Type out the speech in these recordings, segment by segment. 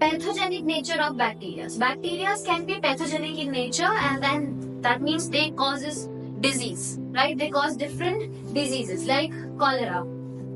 pathogenic nature of bacteria. Bacteria can be pathogenic in nature, and then that means they causes disease, right? They cause different diseases like cholera,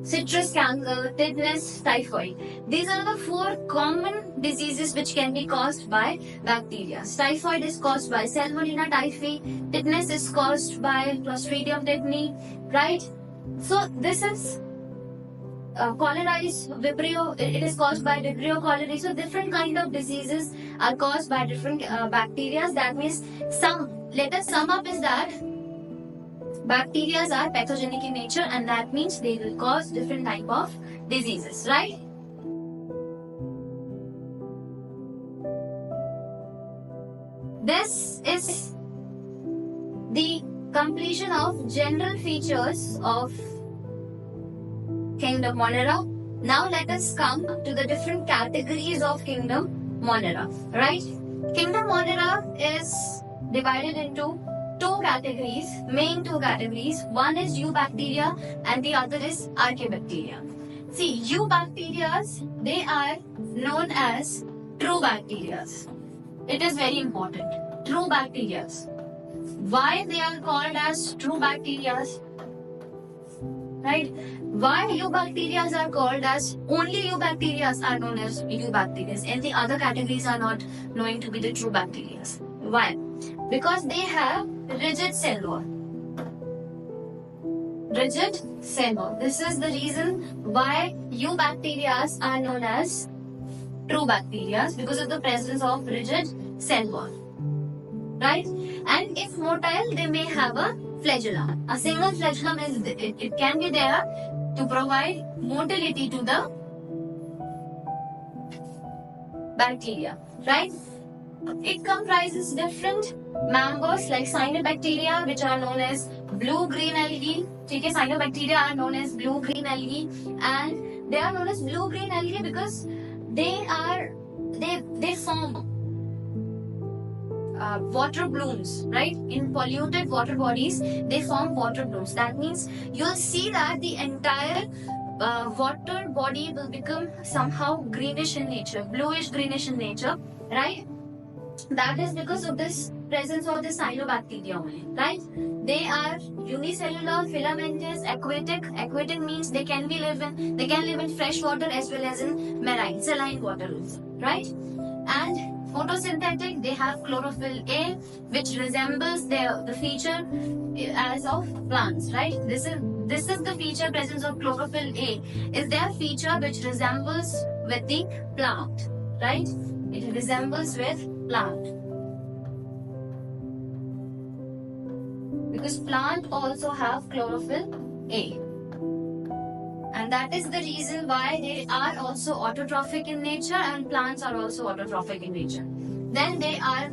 citrus canker, tetanus, typhoid. These are the 4 common diseases which can be caused by bacteria. Typhoid is caused by Salmonella typhi. Tetanus is caused by Clostridium tetani, right? So this is cholera is Vibrio. It is caused by Vibrio cholerae. So different kind of diseases are caused by different bacteria. That means let us sum up is that bacteria are pathogenic in nature, and that means they will cause different type of diseases, right? This is the completion of general features of kingdom Monera. Now let us come to the different categories of kingdom Monera, right? Kingdom Monera is divided into 2 categories, main 2 categories. One is eubacteria and the other is archaebacteria. See, eubacteria, they are known as true bacteria. It is very important. True bacteria. Why they are called as true bacteria? Right? Why eubacteria are called as, only eubacteria are known as eubacteria, and the other categories are not known to be the true bacteria. Why? Because they have rigid cell wall. Rigid cell wall. This is the reason why eubacteria are known as true bacteria, because of the presence of rigid cell wall. Right? And if motile, they may have a flagella. A single flagellum is it can be there to provide motility to the bacteria, right? It comprises different members like cyanobacteria, which are known as blue-green algae. Okay, cyanobacteria are known as blue-green algae, and they are known as blue-green algae because they form water blooms, right? In polluted water bodies, they form water blooms. That means you'll see that the entire water body will become somehow greenish in nature, bluish greenish in nature, right? That is because of this presence of the cyanobacteria only, right? They are unicellular, filamentous, aquatic. Aquatic means they can live in fresh water as well as in marine, saline water also, right? And photosynthetic, they have chlorophyll A, which resembles the feature as of plants, right? This is the feature presence of chlorophyll A. Is their feature which resembles with the plant, right? It resembles with plant. Because plant also have chlorophyll A. And that is the reason why they are also autotrophic in nature, and plants are also autotrophic in nature. Then they are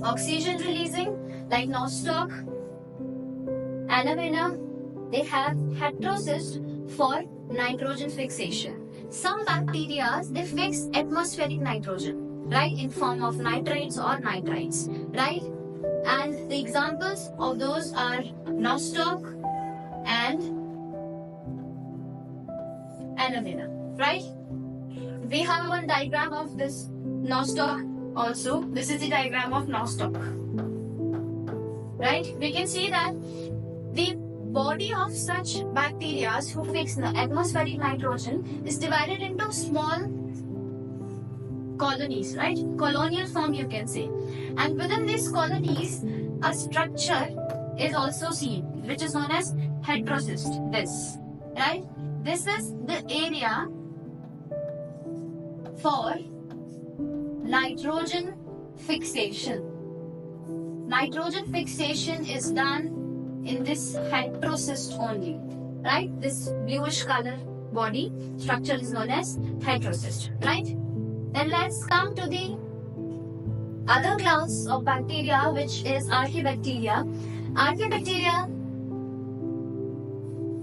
oxygen releasing like nostoc, Anomena. They have heterocyst for nitrogen fixation. Some bacteria, they fix atmospheric nitrogen, right, in form of nitrates or nitrites, right? And the examples of those are nostoc and Anomena, right? We have one diagram of this nostoc also. This is the diagram of nostoc, right? We can see that the body of such bacteria who fix atmospheric nitrogen is divided into small colonies, right? Colonial form you can say. And within these colonies, a structure is also seen, which is known as heterocyst. This, right? This is the area for nitrogen fixation. Nitrogen fixation is done in this heterocyst only, right? This bluish color body structure is known as heterocyst, right? Then let's come to the other class of bacteria, which is archaebacteria. Archaebacteria,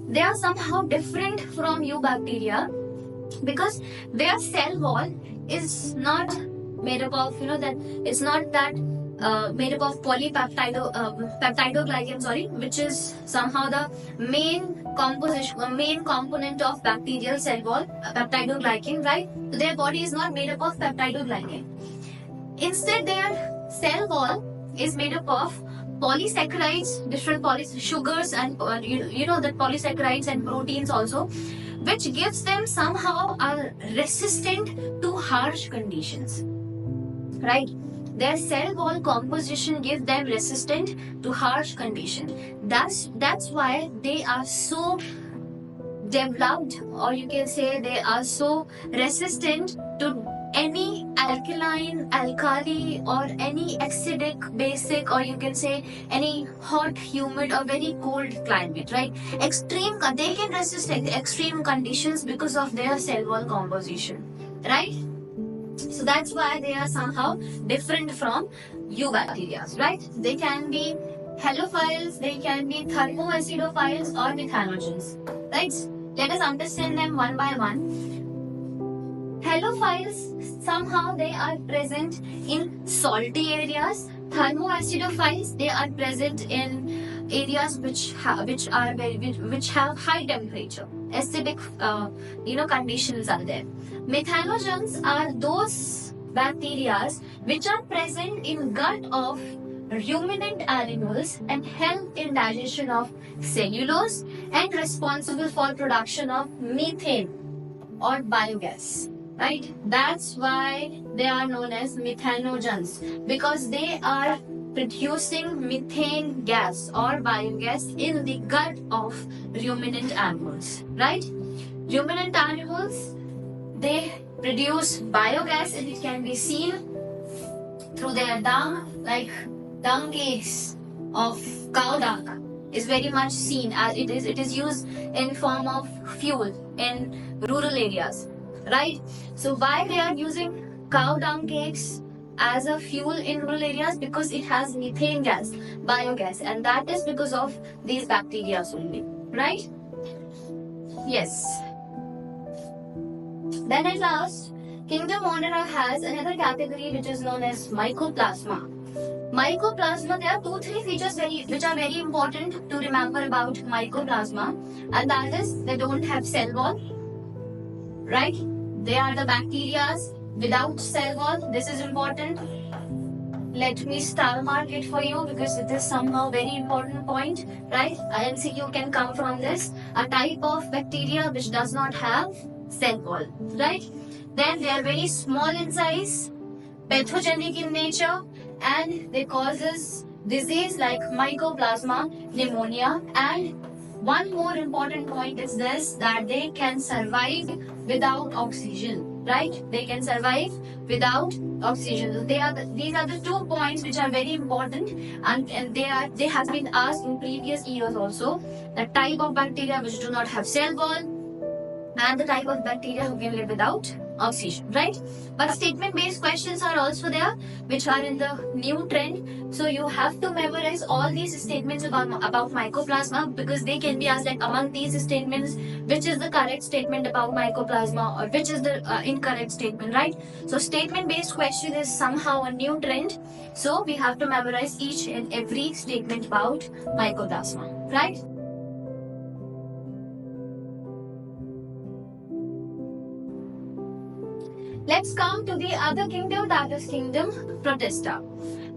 they are somehow different from eubacteria because their cell wall is not made up of, that it's not that made up of peptidoglycan, which is somehow the main component of bacterial cell wall, peptidoglycan, right? So their body is not made up of peptidoglycan. Instead, their cell wall is made up of polysaccharides, different sugars, and you know that polysaccharides and proteins also, which gives them somehow are resistant to harsh conditions, right? Their cell wall composition gives them resistant to harsh condition. That's why they are so developed, or you can say they are so resistant to any alkaline, alkali, or any acidic, basic, or you can say any hot, humid, or very cold climate, right? They can resist extreme conditions because of their cell wall composition, right? So that's why they are somehow different from eubacteria, right? They can be halophiles, they can be thermoacidophiles or methanogens, right? Let us understand them one by one. Halophiles, somehow they are present in salty areas. Thermoacidophiles, they are present in areas which have high temperature, acidic conditions are there. Methanogens are those bacteria which are present in gut of ruminant animals and help in digestion of cellulose and responsible for production of methane or biogas, right? That's why they are known as methanogens, because they are producing methane gas or biogas in the gut of ruminant animals, right? Ruminant animals, they produce biogas, and it can be seen through their dung, like dung cakes of cow dung is very much seen as it is used in form of fuel in rural areas, right? So why they are using cow dung cakes as a fuel in rural areas? Because it has methane gas, biogas, and that is because of these bacteria only, right? Yes. Then at last, Kingdom Monera has another category which is known as Mycoplasma. Mycoplasma, there are 2-3 features which are very important to remember about Mycoplasma, and that is they don't have cell wall, right? They are the bacteria without cell wall. This is important. Let me star mark it for you because it is somehow very important point, right? MCQ can come from this. A type of bacteria which does not have cell wall, right? Then they are very small in size, pathogenic in nature, and they causes disease like mycoplasma, pneumonia, and one more important point is this, that they can survive without oxygen, right? They can survive without oxygen. So these are the 2 points which are very important, and they have been asked in previous years also. The type of bacteria which do not have cell wall, and the type of bacteria who can live without oxygen, right? But statement-based questions are also there, which are in the new trend. So you have to memorize all these statements about mycoplasma, because they can be asked like among these statements, which is the correct statement about mycoplasma or which is the incorrect statement, right? So statement-based question is somehow a new trend. So we have to memorize each and every statement about mycoplasma, right? Let's come to the other kingdom, that is Kingdom Protista,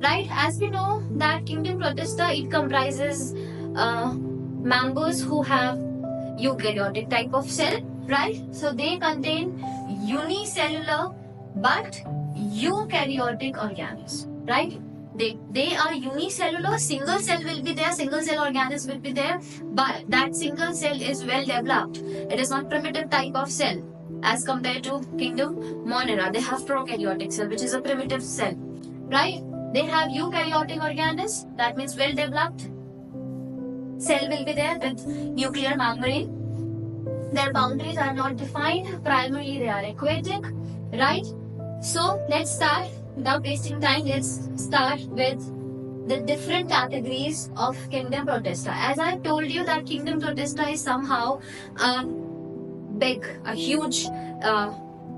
right? As we know that Kingdom Protista, it comprises members who have eukaryotic type of cell, right? So they contain unicellular but eukaryotic organisms, right? They are unicellular, single cell will be there, single cell organism will be there, but that single cell is well developed. It is not primitive type of cell. As compared to Kingdom Monera, they have prokaryotic cell, which is a primitive cell, right? They have eukaryotic organelles, that means well developed cell will be there with nuclear membrane. Their boundaries are not defined. Primarily they are aquatic, right? So let's start without wasting time. Let's start with the different categories of Kingdom Protista. As I told you that Kingdom Protista is somehow a huge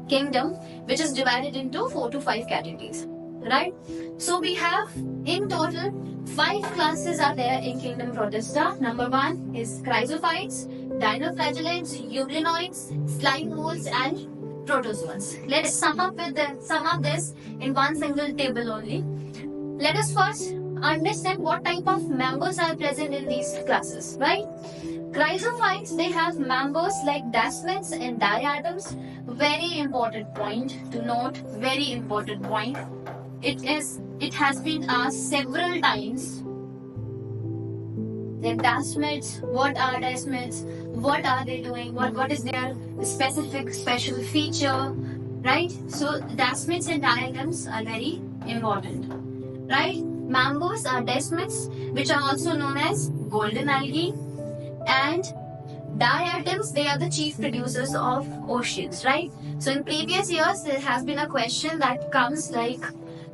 kingdom which is divided into 4 to 5 categories, right? So we have in total 5 classes are there in kingdom Protista. Number 1 is chrysophytes, dinoflagellates, euglenoids, slime molds, and protozoans. Let's sum up this in one single table only. Let us first understand what type of members are present in these classes, right? Chrysophytes, they have members like dasmids and diatoms. Very important point to note, very important point. It has been asked several times. The dasmids, what are dasmids? What are they doing? What is their special feature? Right? So dasmids and diatoms are very important. Right? Members are dasmids, which are also known as golden algae, and diatoms, they are the chief producers of oceans, right? So in previous years, there has been a question that comes like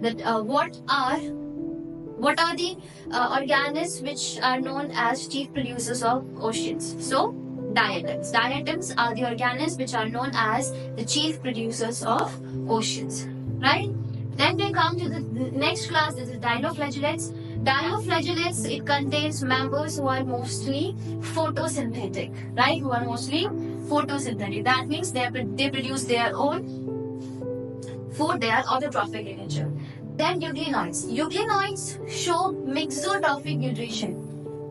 that: what are the organisms which are known as chief producers of oceans? So diatoms. Diatoms are the organisms which are known as the chief producers of oceans, right? Then we come to the next class. This is dinoflagellates. Dinoflagellates, it contains members who are mostly photosynthetic, right? Who are mostly photosynthetic. That means they produce their own food. They are autotrophic in nature. Then euglenoids. Euglenoids show mixotrophic nutrition.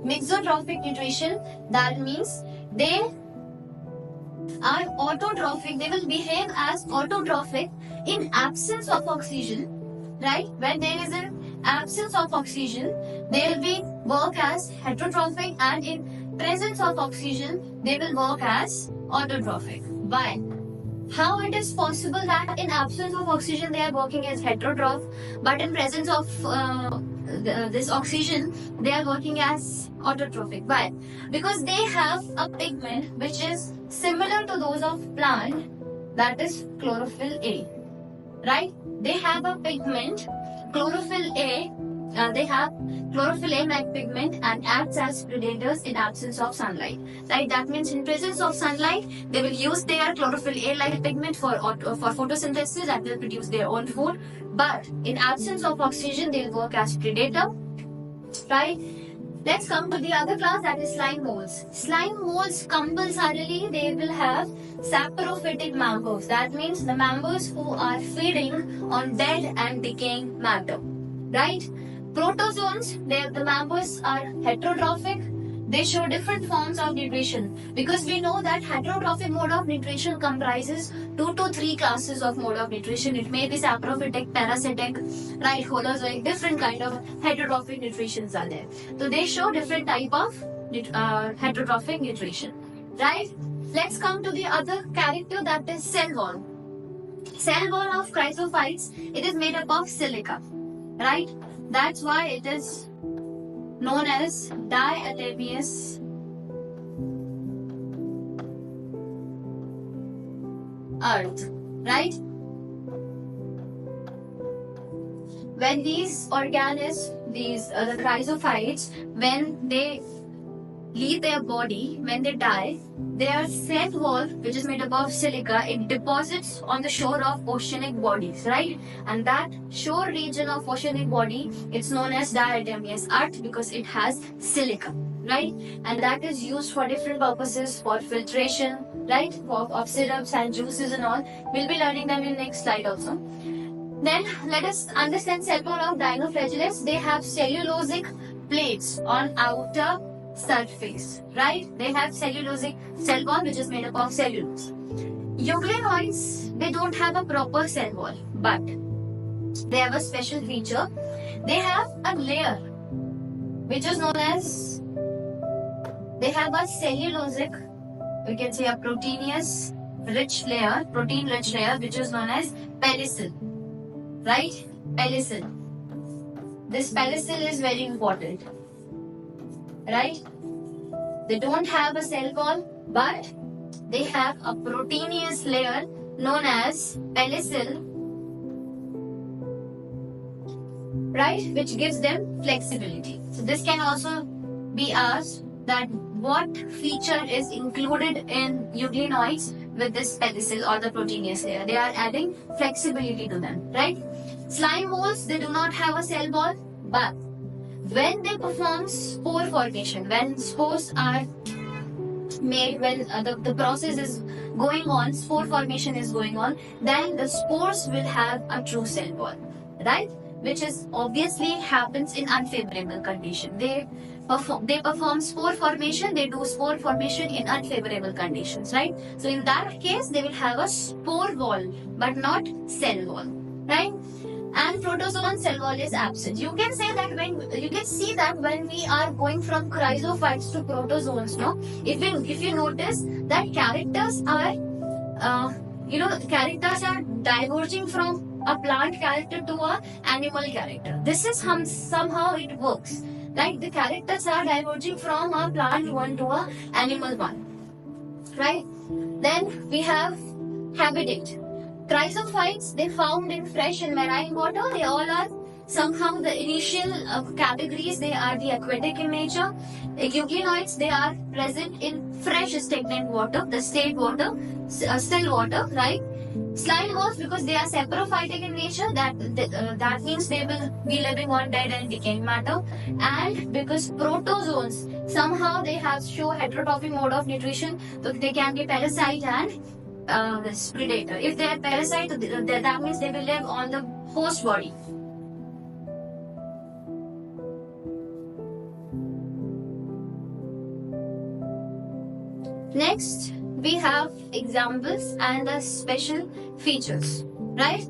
Mixotrophic nutrition, that means they are autotrophic. They will behave as autotrophic in absence of oxygen, right? When there is an absence of oxygen, they will work as heterotrophic, and in presence of oxygen, they will work as autotrophic. Why? How it is possible that in absence of oxygen they are working as heterotroph, but in presence of this oxygen they are working as autotrophic? Why? Because they have a pigment which is similar to those of plant, that is chlorophyll A, right? They have a pigment, chlorophyll A. They have chlorophyll A-like pigment and acts as predators in absence of sunlight. Right? That means in presence of sunlight, they will use their chlorophyll A-like pigment for photosynthesis and will produce their own food. But in absence of oxygen, they will work as predator. Right? Let's come to the other class, that is slime molds. Slime molds, compulsorily they will have saprophytic members. That means the members who are feeding on dead and decaying matter. Right? Protozoans, the members are heterotrophic. They show different forms of nutrition, because we know that heterotrophic mode of nutrition comprises 2 to 3 classes of mode of nutrition. It may be saprophytic, parasitic, right, holozoic, different kind of heterotrophic nutritions are there. So they show different type of heterotrophic nutrition, right? Let's come to the other character, that is cell wall. Cell wall of chrysophytes, it is made up of silica, right? That's why it is known as diatomeous earth, right? When these organisms, the chrysophytes, when they leave their body, when they die, their cell wall, which is made up of silica, it deposits on the shore of oceanic bodies, right? And that shore region of oceanic body, it's known as diatomeous earth because it has silica, right? And that is used for different purposes, for filtration, right? Of syrups and juices and all. We'll be learning them in next slide also. Then let us understand cell wall of dinoflagellates. They have cellulosic plates on outer surface, right? They have cellulosic cell wall which is made up of cellulose. Euglenoids, they don't have a proper cell wall, but they have a special feature. They have a layer which is known as, they have a cellulosic, we can say a proteinous rich layer, protein rich layer, which is known as pelicil, right? Pelicil. This pelicil is very important, right? They don't have a cell wall, but they have a proteinous layer known as pelicil, right? Which gives them flexibility. So this can also be asked, that what feature is included in euglenoids with this pelicil or the proteinous layer? They are adding flexibility to them, right? Slime molds, they do not have a cell wall, but when they perform spore formation, when spores are made, when the process is going on, spore formation is going on, then the spores will have a true cell wall, right? Which is obviously happens in unfavorable condition. They perform spore formation, they do spore formation in unfavorable conditions, right? So in that case, they will have a spore wall, but not cell wall, right? And protozoan cell wall is absent. You can say that you can see that when we are going from chrysophytes to protozoans, no? If you notice that characters are characters are diverging from a plant character to a animal character. This is somehow it works. Right? The characters are diverging from a plant one to a animal one. Right? Then we have habitat. Chrysophytes, they found in fresh and marine water. They all are somehow the initial categories. They are the aquatic in nature. The euglenoids, they are present in fresh stagnant water, the still water, right? Slime molds, because they are saprophytic in nature, that means they will be living on dead and decaying matter. And because protozoans, somehow they show heterotrophic mode of nutrition, so they can be parasite and predator. If they are parasite, that means they will live on the host body. Next, we have examples and the special features, right?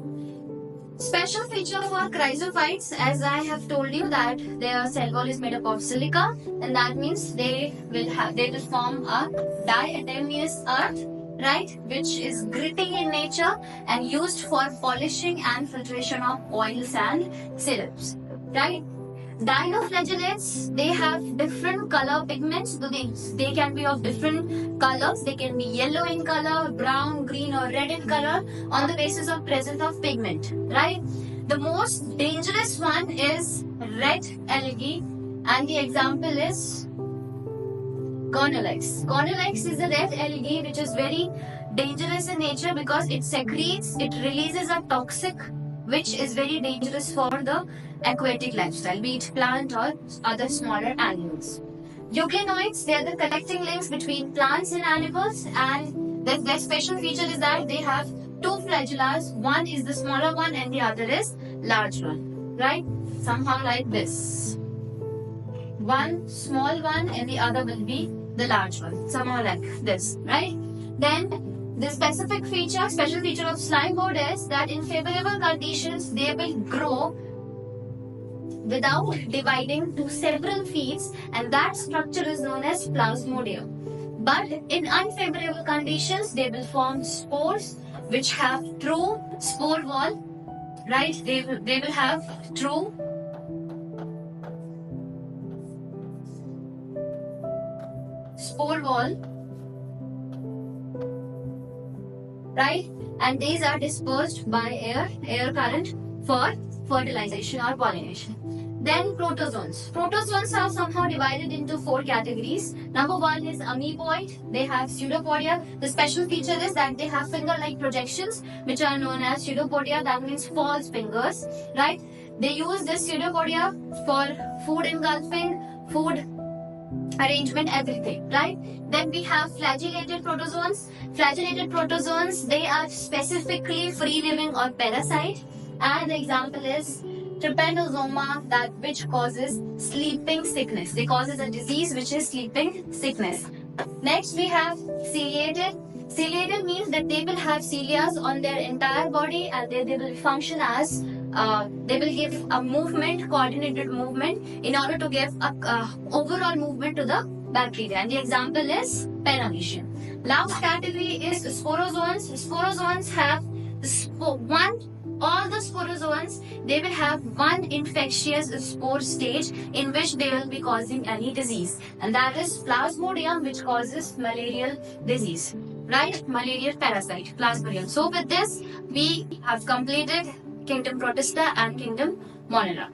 Special feature for chrysophytes, as I have told you, that their cell wall is made up of silica, and that means they will form a diatomeous earth, right, which is gritty in nature and used for polishing and filtration of oils and syrups, right? Dinoflagellates, they have different color pigments, so they can be of different colors. They can be yellow in color, brown, green or red in color on the basis of presence of pigment, right? The most dangerous one is red algae, and the example is Cornylix. Cornylix is a red algae which is very dangerous in nature because it releases a toxic which is very dangerous for the aquatic lifestyle, be it plant or other smaller animals. Euglenoids, they are the connecting links between plants and animals, and their special feature is that they have two flagellars. One is the smaller one and the other is large one, right? Somehow like this. One small one and the other will be the large one, somehow like this, right? Then the special feature of slime mold is that in favorable conditions, they will grow without dividing to several feeds, and that structure is known as plasmodium. But in unfavorable conditions, they will form spores which have true spore wall, right? They will have true spore wall, right? And these are dispersed by air current for fertilization or pollination. Then protozoans. Protozoans are somehow divided into 4 categories. Number 1 is amoeboid. They have pseudopodia. The special feature is that they have finger-like projections which are known as pseudopodia. That means false fingers, right? They use this pseudopodia for food engulfing, food arrangement, everything, right? Then we have flagellated protozoans. Flagellated protozoans, they are specifically free-living or parasite. And the example is trypanosoma, that which causes sleeping sickness. They causes a disease which is sleeping sickness. Next we have ciliated. Ciliated means that they will have cilia on their entire body, and they will function as they will give a movement, coordinated movement, in order to give a overall movement to the bacteria. And the example is Paramecium. Last category is sporozoans. Sporozoans have all the sporozoans, they will have one infectious spore stage in which they will be causing any disease, and that is Plasmodium, which causes malarial disease, right? Malarial parasite, Plasmodium. So with this, we have completed Kingdom Protista and Kingdom Monera.